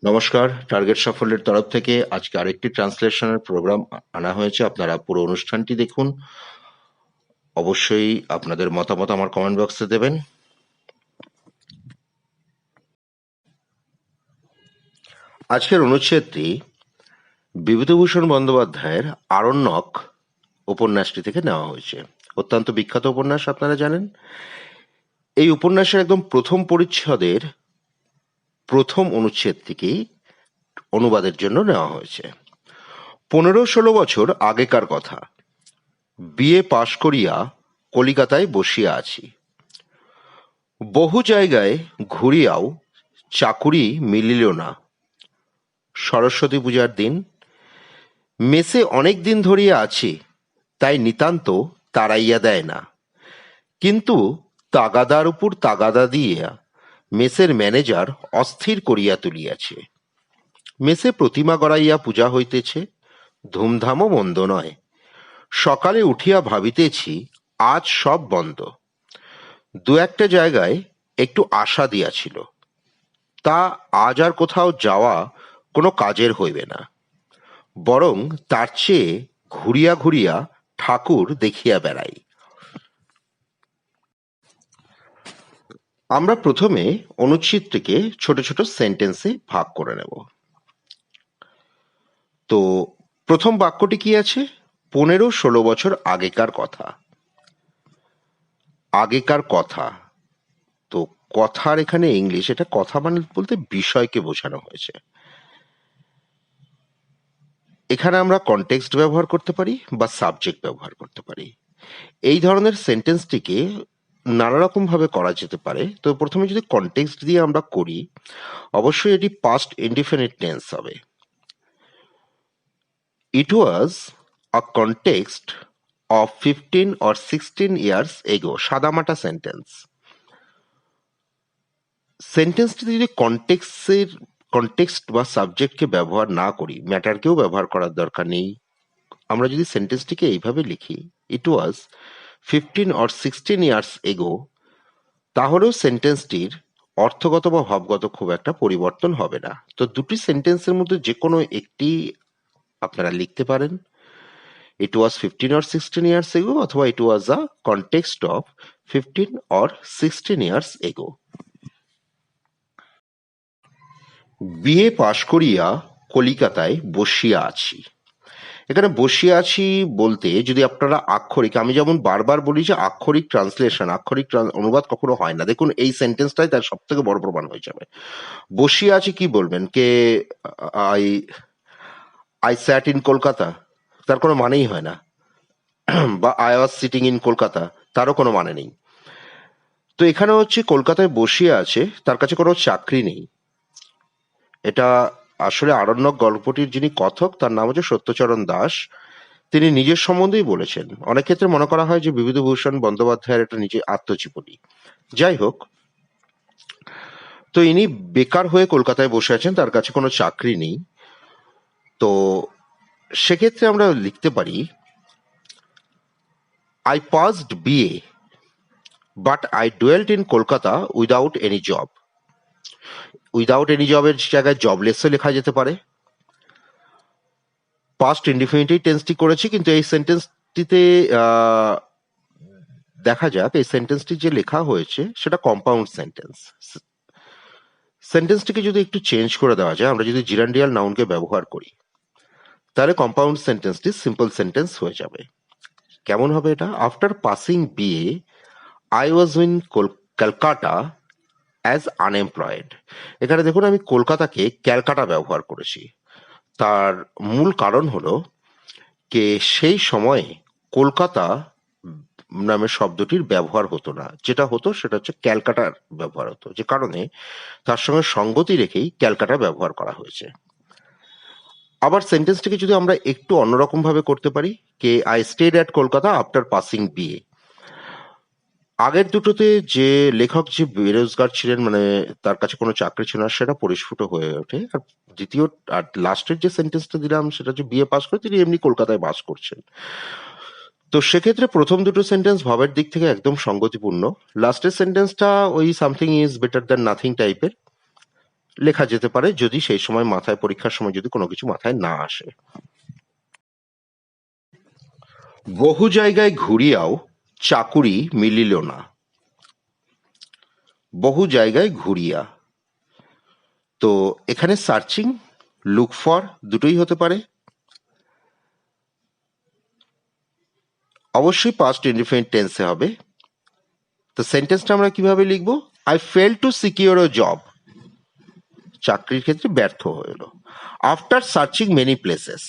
নমস্কার, টার্গেট সাফল্যের তরফ থেকে আজকে আরেকটি ট্রান্সলেশনের প্রোগ্রাম আনা হয়েছে। আপনারা পুরো অনুষ্ঠানটি দেখুন। অবশ্যই আপনাদের মতামত আমার কমেন্ট বক্সে দেবেন। আজকের অনুচ্ছেদটি বিভূতিভূষণ বন্দ্যোপাধ্যায়ের আরণ্যক উপন্যাসটি থেকে নেওয়া হয়েছে। অত্যন্ত বিখ্যাত উপন্যাস, আপনারা জানেন। এই উপন্যাসের একদম প্রথম পরিচ্ছদের প্রথম অনুচ্ছেদ থেকেই অনুবাদের জন্য নেওয়া হয়েছে। 15-16 বছর আগেকার কথা। বিএ পাশ করিয়া কলিকাতায় বসিয়া আছি। বহু জায়গায় ঘুরিয়াও চাকুরি মিলিল না। সরস্বতী পূজার দিন। মেসে অনেক দিন ধরিয়া আছি, তাই নিতান্ত তাড়াইয়া দেয় না। কিন্তু তাগাদার উপর তাগাদা দিয়া মেসের ম্যানেজার অস্থির করিয়া তুলিয়াছে। মেসে প্রতিমা গড়াইয়া পূজা হইতেছে, ধুমধামও মন্দ নয়। সকালে উঠিয়া ভাবিতেছি আজ সব বন্ধ। দু একটা জায়গায় একটু আশা দিয়াছিল, তা আজ আর কোথাও যাওয়া কোনো কাজের হইবে না। বরং তার চেয়ে ঘুরিয়া ঘুরিয়া ঠাকুর দেখিয়া বেড়াই। আমরা প্রথমে অনুচ্ছেদটিকে ছোট ছোট সেন্টেন্সে ভাগ করে নেব। তো প্রথম বাক্যটি কি আছে? 15-16 বছর আগেকার কথা। আগেকার কথা, তো কথার এখানে ইংলিশ, এটা কথা মানে বলতে বিষয়কে বোঝানো হয়েছে। এখানে আমরা কনটেক্সট ব্যবহার করতে পারি বা সাবজেক্ট ব্যবহার করতে পারি। এই ধরনের সেন্টেন্সটিকে নানা রকম ভাবে করা যেতে পারে। তো প্রথমে যদি কনটেক্সট দিয়ে আমরা করি, অবশ্যই এটি পাস্ট ইনডিফিনিট টেন্স হবে। It was a context of 15 or 16 years ago। সাদামাটা সেন্টেন্স। সেন্টেন্সটিতে যদি কনটেক্সট বা সাবজেক্টকে ব্যবহার না করি, ম্যাটারকেও ব্যবহার করার দরকার নেই। আমরা যদি সেন্টেন্সটিকে এইভাবে লিখি, ইট ওয়াজ 15 or 16 years ago, তাহলেও সেন্টেন্সটির অর্থগত বা ভাবগত খুব একটা পরিবর্তন হবে না। তো দুটি সেন্টেন্সের মধ্যে যে কোনো একটি আপনারা লিখতে পারেন। ইট ওয়াজ 15 or 16 years ago, অথবা it was a context of 15 or 16 years ago। BA পাশ করিয়া কলিকাতায় বসিয়া আছি। এখানে বসিয়া আছি বলতে যদি আপনারা আক্ষরিক, আমি যেমন বারবার বলি যে আক্ষরিক ট্রান্সলেশন, আক্ষরিক অনুবাদ কখনো হয় না। দেখুন এই সেন্টেন্সটাই তার সব থেকে বড় প্রমাণ হয়ে যাবে। বসিয়া আছি কি বলবেন? কে I I sat in Kolkata, তার কোনো মানেই হয় না। বা I was sitting in Kolkata, তারও কোনো মানে নেই। তো এখানে হচ্ছে কলকাতায় বসিয়া আছে, তার কাছে কোনো চাকরি নেই। এটা আসলে আরণ্যক গল্পটির যিনি কথক, তার নাম হচ্ছে সত্যচরণ দাস। তিনি নিজের সম্বন্ধেই বলেছেন। অনেক ক্ষেত্রে মনে করা হয় যে বিভূতিভূষণ বন্দ্যোপাধ্যায়ের এটা নিজে আত্মজীবনী। যাই হোক, তো ইনি বেকার হয়ে কলকাতায় বসে আছেন, তার কাছে কোনো চাকরি নেই। তো সেক্ষেত্রে আমরা লিখতে পারি I passed BA but I dwelt in Kolkata without any job. Without any জবের জায়গায় জবলেসও লেখা যেতে পারে। পাস্ট ইনডিফিনিটিভ টেন্সটি করেছি, কিন্তু এই সেন্টেন্সটিতে দেখা যাক এই সেন্টেন্সটি যে লেখা হয়েছে সেটা কম্পাউন্ড সেন্টেন্স। সেন্টেন্সটিকে যদি একটু চেঞ্জ করে দেওয়া যায়, আমরা যদি জিরান্ডিয়াল নাউনকে ব্যবহার করি, তাহলে কম্পাউন্ড সেন্টেন্সটি সিম্পল সেন্টেন্স হয়ে যাবে। কেমন হবে এটা? After passing BA I was in Calcutta as unemployed. এখানে দেখুন আমি কলকাতাকে ক্যালকাটা ব্যবহার করেছি। তার মূল কারণ হলো যে সেই সময়ে কলকাতা নামের শব্দটির ব্যবহার হতো না। যেটা হতো সেটা হচ্ছে ক্যালকাটার ব্যবহার হতো, যে কারণে তার সঙ্গে সঙ্গতি রেখেই ক্যালকাটা ব্যবহার করা হয়েছে। আবার সেন্টেন্সটিকে যদি আমরা একটু অন্যরকম ভাবে করতে পারি, কে I stayed at Kolkata after passing BA. আগের দুটোতে যে লেখক যে বেরোজগার ছিলেন, মানে তার কাছে কোনো চাকরি ছিল না, সেটা পরিস্ফুট হয়ে ওঠে। আর দ্বিতীয় আর লাস্টের যে সেন্টেন্সটা দিলাম সেটা হচ্ছে বিএ পাস করে তিনি এমনি কলকাতায় বাস করছেন। তো সেক্ষেত্রে প্রথম দুটো সেন্টেন্স ভাবের দিক থেকে একদম সঙ্গতিপূর্ণ। লাস্টের সেন্টেন্সটা ওই something is better than nothing টাইপের। লেখা যেতে পারে যদি সেই সময় মাথায় পরীক্ষার সময় যদি কোনো কিছু মাথায় না আসে। বহু জায়গায় ঘুরিয়াও চাকুরি মিলিল না। বহু জায়গায় ঘুরিয়া, তো এখানে সার্চিং, লুক ফর দুটোই হতে পারে। অবশ্যই পাস্ট ইনডিফিনিট টেন্সে হবে। তো সেন্টেন্সটা আমরা কিভাবে লিখবো? I fail to secure a job, চাকরির ক্ষেত্রে ব্যর্থ হলো। আফটার সার্চিং মেনি প্লেসেস,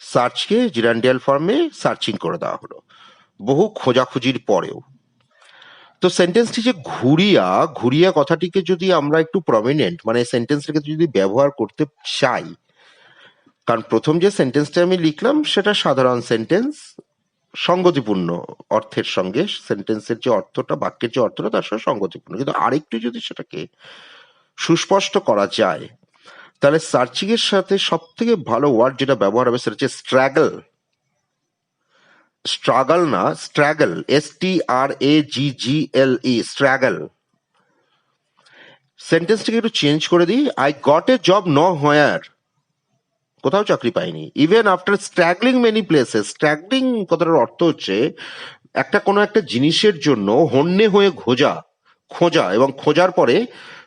সার্চকে জিরান্ডিয়াল ফর্মে সার্চিং করে দেওয়া হলো বহু খোঁজাখুঁজির পরেও। তো সেন্টেন্সটি যে ঘুরিয়া, ঘুরিয়া কথাটিকে যদি আমরা একটু প্রমিনেন্ট মানে সেন্টেন্সটাকে যদি ব্যবহার করতে চাই, কারণ প্রথম যে সেন্টেন্সটা আমি লিখলাম সেটা সাধারণ সেন্টেন্স, সঙ্গতিপূর্ণ অর্থের সঙ্গে, সেন্টেন্সের যে অর্থটা, বাক্যের যে অর্থটা তার সঙ্গে সঙ্গতিপূর্ণ, কিন্তু আরেকটু যদি সেটাকে সুস্পষ্ট করা যায় তাহলে সার্চিং এর সাথে সব থেকে ভালো ওয়ার্ড যেটা ব্যবহার হবে সেটা হচ্ছে স্ট্রাগল। স্ট্রাগল না, স্ট্রাগল, STRAGGLE, স্ট্রাগল। সেন্টেন্সটাকে একটু চেঞ্জ করে দিই, I got a job know where, কোথাও চাকরি পাইনি। Even after struggling many places, struggling কথাটার অর্থ হচ্ছে একটা কোনো একটা জিনিসের জন্য হন্যে হয়ে খোঁজা এবং খোঁজার পরে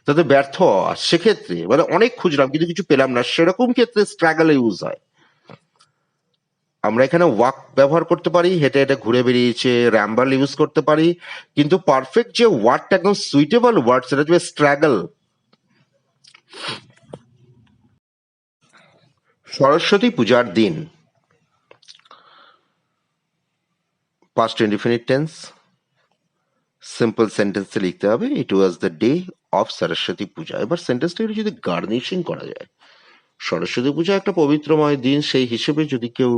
তাতে ব্যর্থ হওয়া, সেক্ষেত্রে মানে অনেক খুঁজলাম কিন্তু কিছু পেলাম না, সেরকম ক্ষেত্রে স্ট্রাগল ইউজ হয়। আমরা এখানে ওয়াক ব্যবহার করতে পারি, হেঁটে হেঁটে ঘুরে বেরিয়েছে, র্যাম্বল ইউজ করতে পারি, কিন্তু পারফেক্ট যে ওয়ার্ডটা একদম সুইটেবল ওয়ার্ড সেটা হচ্ছে স্ট্রাগল। সরস্বতী পূজার দিন, পাস্ট ইনডিফিনিট টেন্স, সিম্পল সেন্টেন্সে লিখতে হবে it was the day of Saraswati Puja. এবার সেন্টেন্সটা যদি গার্নিশিং করা যায়, সরস্বতী পূজা একটা পবিত্রময় দিন, সেই হিসেবে যদি কেউ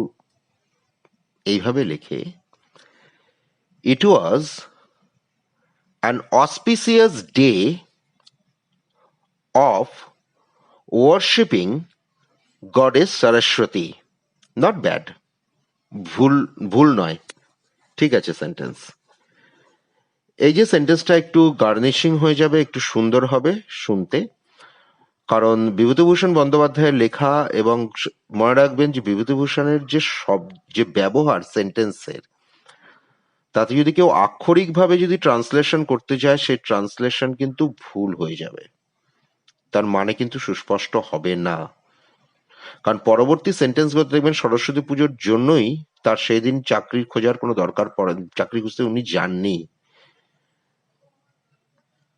এইভাবে লেখে, it was an auspicious day of worshipping goddess Saraswati. Not bad, ভুল ভুল নয়, ঠিক আছে সেন্টেন্স। এই যে সেন্টেন্সটা একটু গার্নিশিং হয়ে যাবে, একটু সুন্দর হবে শুনতে, কারণ বিভূতিভূষণ বন্দ্যোপাধ্যায়ের লেখা, এবং মনে রাখবেন যে বিভূতিভূষণের যে ব্যবহার সেন্টেন্সের, তাতে যদি কেউ আক্ষরিকভাবে যদি ট্রান্সলেশন করতে যায় সেই ট্রান্সলেশন কিন্তু ভুল হয়ে যাবে, তার মানে কিন্তু সুস্পষ্ট হবে না। কারণ পরবর্তী সেন্টেন্সগুলো দেখবেন সরস্বতী পুজোর জন্যই তার সেই দিন চাকরি খোঁজার কোনো দরকার পড়ে, চাকরি খুঁজতে উনি যাননি।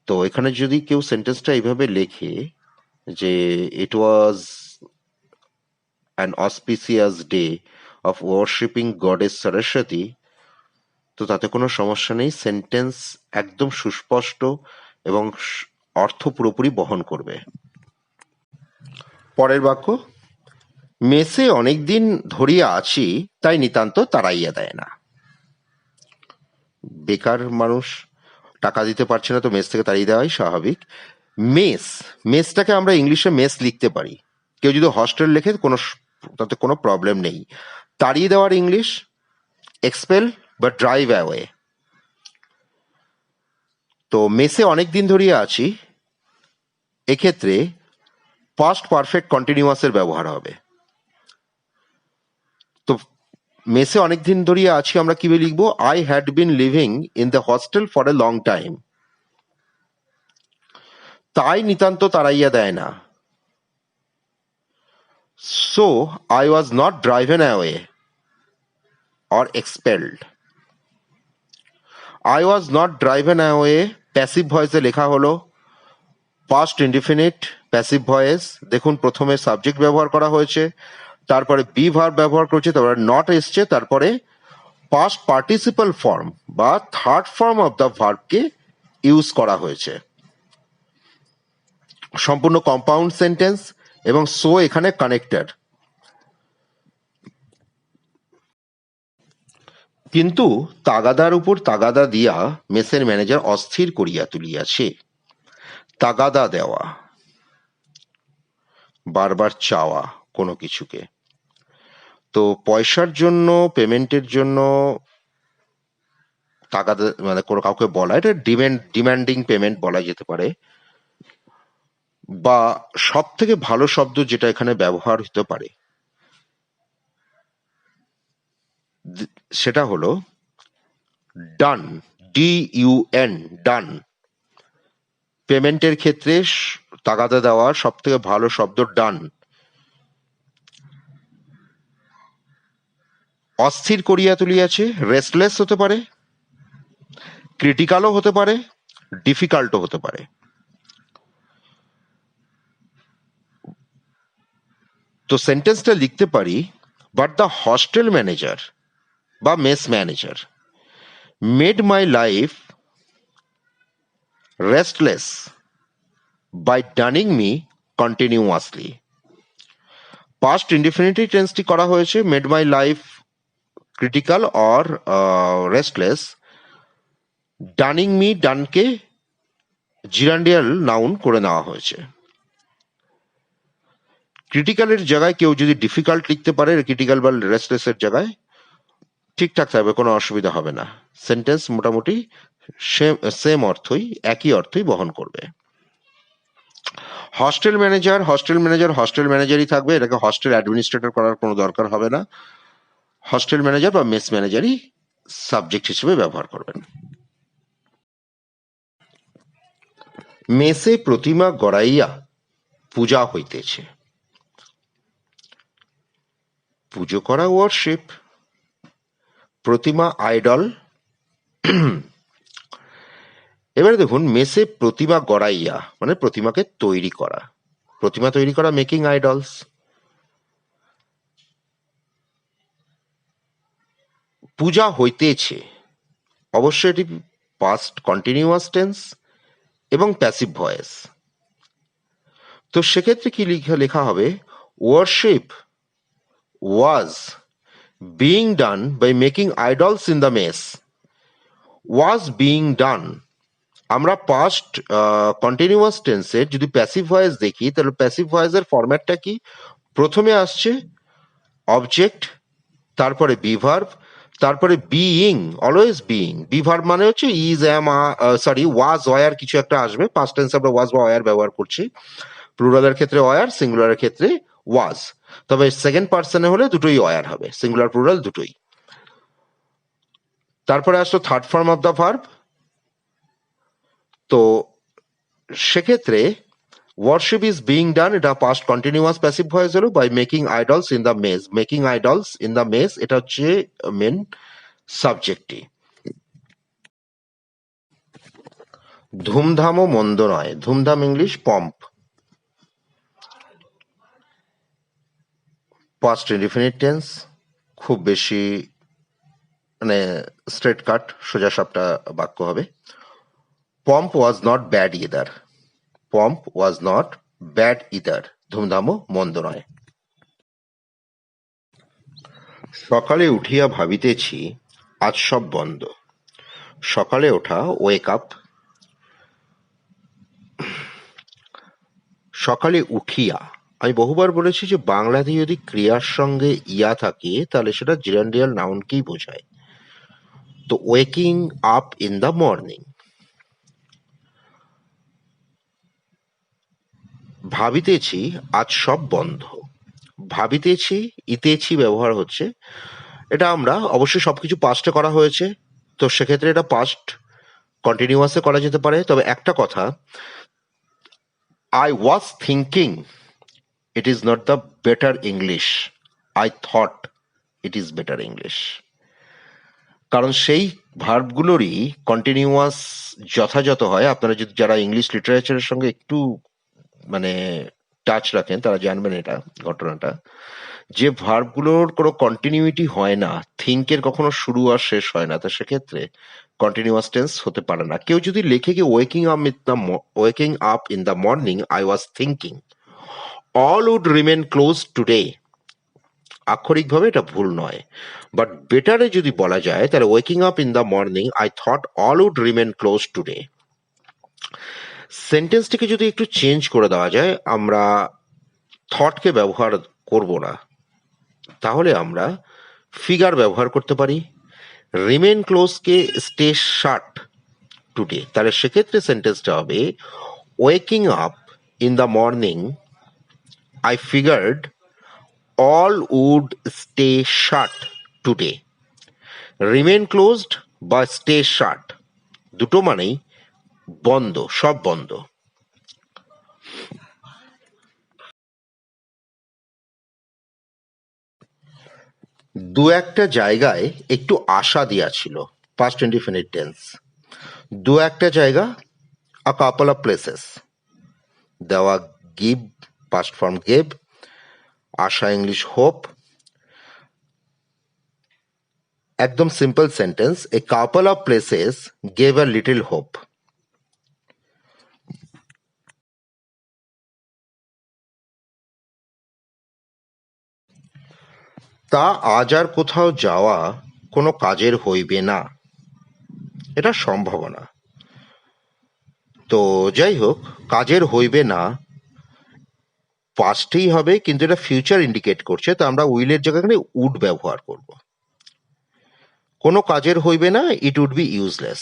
তো এখানে যদি কেউ সেন্টেন্সটা এইভাবে লেখে যে it was an auspicious day of worshipping goddess Saraswati, তো তাতে কোনো সমস্যা নেই, সেন্টেন্স একদম সুস্পষ্ট এবং অর্থ পুরোপুরি বহন করবে। পরের বাক্য, মেসে অনেকদিন ধরিয়া আছি তাই নিতান্ত তাড়াইয়া দেয় না। বেকার মানুষ, টাকা দিতে পারছে না, তো মেস থেকে তাড়িয়ে দেওয়াই স্বাভাবিক। মেসটাকে আমরা ইংলিশে মেস লিখতে পারি, কেউ যদি হস্টেল লেখে তাতে কোনো প্রবলেম নেই। তাড়িয়ে দেওয়ার ইংলিশ এক্সপেল বা ড্রাইভ অ্যাওয়ে। তো মেসে অনেকদিন ধরিয়া আছি, এক্ষেত্রে পাস্ট পারফেক্ট কন্টিনিউয়াসের ব্যবহার হবে। তো মেসে অনেকদিন ধরিয়া আছি আমরা কিভাবে লিখবো? I had been living in the hostel for a long time. তাই নিতান্ত তাড়াইয়া দেয় না, so I was not driven away or expelled. I was not driven away passive ভয়েসে লেখা হলো, পাস্ট ইনডিফিনিট প্যাসিভ ভয়েস। দেখুন প্রথমে সাবজেক্ট ব্যবহার করা হয়েছে, তারপরে বি ভার্ব ব্যবহার করেছে, তারপরে নট এসছে, তারপরে পাস্ট পার্টিসিপাল ফর্ম বা থার্ড ফর্ম অফ দ্য ভার্বকে ইউজ করা হয়েছে। সম্পূর্ণ কম্পাউন্ড সেন্টেন্স, এবং সো এখানে কানেক্টেড। কিন্তু তাগাদার উপর তাগাদা দিয়া মেসের ম্যানেজার অস্থির করিয়া তুলিয়াছে। তাগাদা দেওয়া, বারবার চাওয়া কোনো কিছুকে। তো পয়সার জন্য, পেমেন্টের জন্য তাগাদা মানে কোনো কাউকে বলা, এটা ডিমান্ডিং পেমেন্ট বলা যেতে পারে। বা সব থেকে ভালো শব্দ যেটা এখানে ব্যবহার হতে পারে সেটা হলো ডান, DUN, ডান। পেমেন্টের ক্ষেত্রে তাগাদা দেওয়ার সব থেকে ভালো শব্দ ডান। অস্থির করিয়া তুলিয়াছে, রেস্টলেস হতে পারে, ক্রিটিক্যালও হতে পারে, ডিফিকাল্টও হতে পারে। তো সেন্টেন্সটা লিখতে পারি, বাট দ্য হস্টেল ম্যানেজার বা mess manager made my life restless by dunning me continuously. Past indefinitive টেন্সটি করা হয়েছে made my life critical or restless. Dunning me, ডানকে জিরান্ডিয়াল নাউন করে নেওয়া হয়েছে। ক্রিটিক্যালের জায়গায় কেউ যদি ডিফিকাল্ট লিখতে পারে ক্রিটিক্যাল বা রেস্টলেসের জায়গায়, ঠিকঠাক থাকবে, কোনো অসুবিধা হবে না। সেন্টেন্স মোটামুটি সেম অর্থই, একই অর্থই বহন করবে। Hostel manager, hostel manager hostel ম্যানেজারই থাকবে, এটাকে হস্টেল অ্যাডমিনিস্ট্রেটর করার কোনো দরকার হবে না। হস্টেল ম্যানেজার বা মেস ম্যানেজারই সাবজেক্ট হিসেবে ব্যবহার করবেন। মেসে প্রতিমা গড়াইয়া পূজা হইতেছে। পুজো করা ওয়ার্শিপ, প্রতিমা আইডল। এবারে দেখুন, মেসে প্রতিমা গড়াইয়া মানে প্রতিমাকে তৈরি করা, প্রতিমা তৈরি করা মেকিং আইডলস। পূজা হইতেছে, অবশ্যই এটি পাস্ট কন্টিনিউয়াস টেন্স এবং প্যাসিভ ভয়েস। তো সেক্ষেত্রে কি লেখা হবে, worship was being done by making idols in the mess. Was being done, আমরা পাস্ট কন্টিনিউয়াস টেন্সের যদি প্যাসিভ ভয়েস দেখি তাহলে প্যাসিভ ভয়েসের ফরম্যাটটা কি, প্রথমে আসছে অবজেক্ট, তারপরে বিভার্ব, তারপরে বিইং, অলওয়েজ বিইং। বিভার্ব মানে হচ্ছে ইজ, অ্যাম, ওয়াজ, ওয়ার কিছু একটা আসবে। পাস্ট টেন্স আমরা ওয়াজ বা ওয়ার ব্যবহার করছি, প্লুরালের ক্ষেত্রে ওয়ার, সিঙ্গুলারের ক্ষেত্রে ওয়াজ। তবে সেকেন্ড পার্সনে হলে দুটোই ওয়ার হবে, সিঙ্গুলার প্লুরাল দুটোই। তারপরে আসলো third form of the verb. তো সেক্ষেত্রে ওয়ার্শিপ ইজ বিং ডান, এটা পাস্ট কন্টিনিউয়াস প্যাসিভ ভয়েস হলো, by making idols in the mess. Making idols in the mess এটা হচ্ছে মেন সাবজেক্টটি। ধুমধামও মন্দ নয়, ধুমধাম English pomp. Past indefinite tense, খুব বেশি মানে স্ট্রেট কাট সোজা সাপটা বাক্য হবে। Pomp was not bad either, pomp was not bad either, ধুমধামও মন্দ নয়। সকালে উঠিয়া ভাবিতেছি আজ সব বন্ধ। সকালে ওঠা, ওয়েক আপ। সকালে উঠিয়া, আমি বহুবার বলেছি যে বাংলাতে যদি ক্রিয়ার সঙ্গে ইয়া থাকে তাহলে সেটা জিরান্ডিয়াল নাউনকেই বোঝায়। তো waking up in the morning. ভাবিতেছি আজ সব বন্ধ, ভাবিতেছি, ইতেছি ব্যবহার হচ্ছে। এটা আমরা অবশ্যই সবকিছু পাস্টে করা হয়েছে, তো সেক্ষেত্রে এটা পাস্ট কন্টিনিউয়াসে করা যেতে পারে। তবে একটা কথা, I was thinking it is not the better English. I thought it is better English. কারণ সেই ভার্বগুলোরই কন্টিনিউয়াস যথাযথ হয়। আপনারা যদি যারা ইংলিশ লিটারেচারের সঙ্গে একটু মানে টাচ রাখেন তারা জানবেন এটা ঘটনাটা, যে ভার্বগুলোর কোনো কন্টিনিউইটি হয় না, থিঙ্কের কখনো শুরু আর শেষ হয় না, তো সেক্ষেত্রে কন্টিনিউয়াস টেন্স হতে পারে না। কেউ যদি লেখে কি waking up in the morning I was thinking all would remain close today, আক্ষরিকভাবে এটা ভুল নয়, বাট বেটারে যদি বলা যায় তাহলে waking up in the morning I thought all would remain close today. সেন্টেন্সটিকে যদি একটু চেঞ্জ করে দেওয়া যায়, আমরা থটকে ব্যবহার করব না, তাহলে আমরা ফিগার ব্যবহার করতে পারি। রিমেন ক্লোজকে স্টে শার্ট টুডে, তাহলে সেক্ষেত্রে সেন্টেন্সটা হবে waking up in the morning, I figured all would stay shut today. Remain closed বা stay shut দুটো মানেই বন্ধ, সব বন্ধ। দু একটা জায়গায় একটু আশা দিয়াছিল, past indefinite tense। দু একটা জায়গা, a couple of places। দেওয়া give, past form gave। আশা ইংলিশ হোপ। একদম simple sentence, a couple of places gave a little hope। তা আজ আর কোথাও যাওয়া কোনো কাজের হইবে না, এটা সম্ভাবনা। তো যাই হোক, কাজের হইবে না পাস্টেই হবে, কিন্তু এটা ফিউচার ইন্ডিকেট করছে, তো আমরা উইলের জায়গায় উড ব্যবহার করব। কোনো কাজের হইবে না, it would be useless.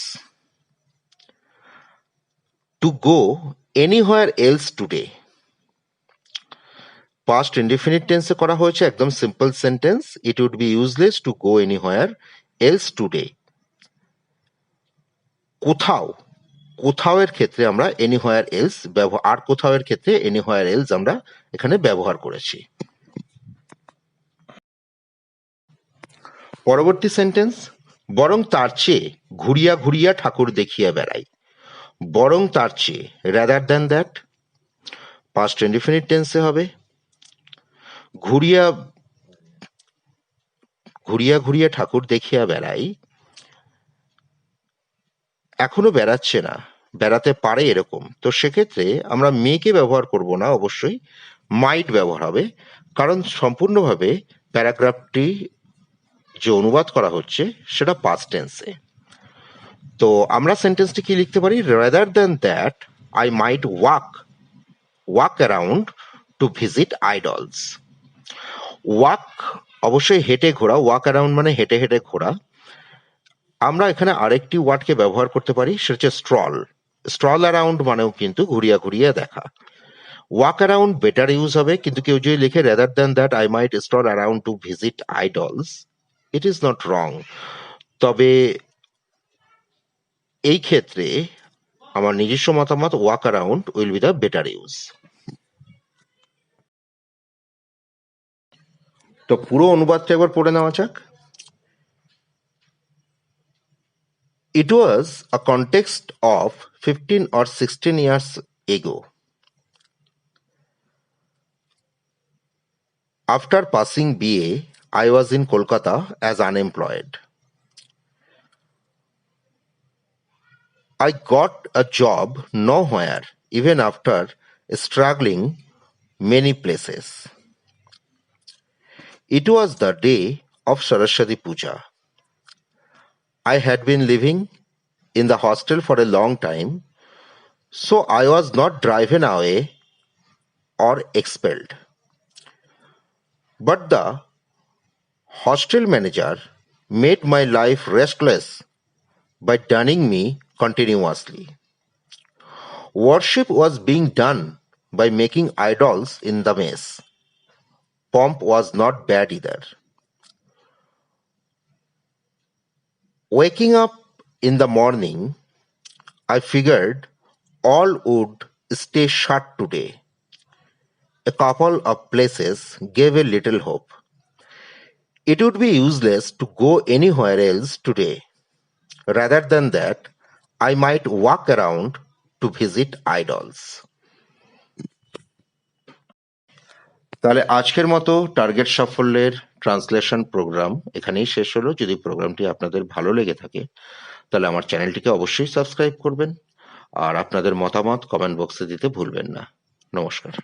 To go anywhere else today, past indefinite টেন্সে করা হয়েছে, একদম simple sentence, it would be useless to go anywhere else today. কোথাও, কোথাও এর ক্ষেত্রে আমরা এনিহোয়ার এলস ব্যবহার, আর কোথাও এর ক্ষেত্রে এনিহোয়ার এলস আমরা এখানে ব্যবহার করেছি। পরবর্তী সেন্টেন্স, বরং তার চেয়ে ঘুরিয়া ঘুরিয়া ঠাকুর দেখিয়া বেড়াই। বরং তার চেয়ে, rather than that, past indefinite টেন্সে হবে। ঘুরিয়া ঘুরিয়া ঘুরিয়া ঠাকুর দেখিয়া বেড়াই, এখনো বেড়াচ্ছে না, বেড়াতে পারে এরকম, তো সেক্ষেত্রে আমরা মেকে ব্যবহার করব না, অবশ্যই মাইট ব্যবহার হবে, কারণ সম্পূর্ণভাবে প্যারাগ্রাফটি যে অনুবাদ করা হচ্ছে সেটা পাস্ট টেন্সে। তো আমরা সেন্টেন্সটি কি লিখতে পারি, rather than that I might walk around to visit idols. Walk অবশ্যই হেঁটে ঘোরা, ওয়াক অ্যারাউন্ড মানে হেঁটে হেঁটে ঘোরা। আমরা এখানে আরেকটি ওয়ার্ডকে ব্যবহার করতে পারি, সেটা হচ্ছে স্ট্রল। স্ট্রল অ্যারাউন্ড মানেও কিন্তু ঘুরিয়া ঘুরিয়া দেখা। ওয়াক অ্যারাউন্ড বেটার ইউজ হবে, কিন্তু কেউ যদি লিখে rather than that I might stroll around to visit idols, it is not wrong. তবে এই ক্ষেত্রে আমার নিজস্ব মতামত, walk around will be the better use. তো পুরো অনুবাদটা একবার পড়ে নেওয়া যাক। It was a context of 15 or 16 years ago. After passing BA, I was in Kolkata as unemployed. I got a job nowhere, even after struggling many places. It was the day of Saraswati Puja. I had been living in the hostel for a long time, so I was not driven away or expelled. But the hostel manager made my life restless by dunning me continuously. Worship was being done by making idols in the mess. Pomp was not bad either. Waking up in the morning, I figured all would stay shut today. A couple of places gave a little hope. It would be useless to go anywhere else today. Rather than that, I might walk around to visit idols. তাহলে আজকের মতো target সাফল্যের translation programme এখানেই শেষ হলো। যদি প্রোগ্রামটি আপনাদের ভালো লেগে থাকে তাহলে আমার চ্যানেলটিকে অবশ্যই সাবস্ক্রাইব করবেন, আর আপনাদের মতামত কমেন্ট বক্সে দিতে ভুলবেন না। নমস্কার।